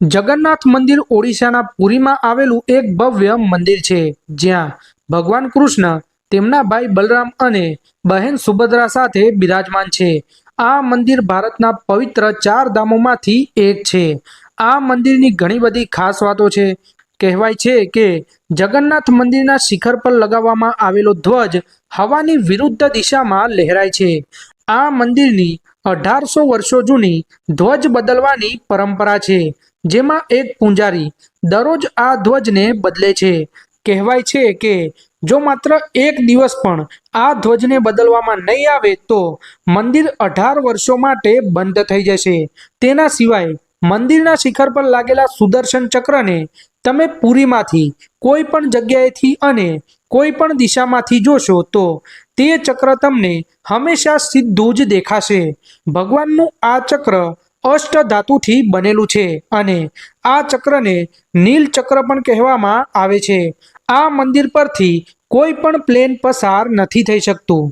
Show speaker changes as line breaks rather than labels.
જગન્નાથ મંદિર ઓડિશાના પુરીમાં આવેલું એક ભવ્ય મંદિર છે, જ્યાં ભગવાન કૃષ્ણ તેમના ભાઈ બલરામ અને બહેન સુભદ્રા સાથે બિરાજમાન છે. આ મંદિર ભારતના પવિત્ર 4 ધામોમાંથી એક છે. આ મંદિરની ઘણી બધી ખાસ વાતો છે. કહેવાય છે કે જગન્નાથ મંદિરના શિખર પર લગાવવામાં આવેલો ધ્વજ હવાની વિરુદ્ધ દિશામાં લહેરાય છે. આ મંદિરની 1800 વર્ષો જૂની ધ્વજ બદલવાની પરંપરા છે, જેમાં એક પૂજારી દરરોજ આ ધ્વજને બદલે છે. કહેવાય છે કે જો માત્ર એક દિવસ પણ આ ધ્વજને બદલવામાં નહીં આવે તો મંદિર 18 વર્ષો માટે બંધ થઈ જશે. તેના સિવાય મંદિરના શિખર પર લાગેલા સુદર્શન ચક્રને તમે પુરીમાંથી કોઈ પણ જગ્યાએથી અને કોઈ પણ દિશામાંથી જોશો તો તે ચક્ર તમને હંમેશા સીધું જ દેખાશે. ભગવાનનું આ ચક્ર અષ્ટધાતુથી બનેલું છે અને આ ચક્રને નીલ ચક્ર પણ કહેવામાં આવે છે. આ મંદિર પરથી કોઈ પણ પ્લેન પસાર નથી થઈ શકતું.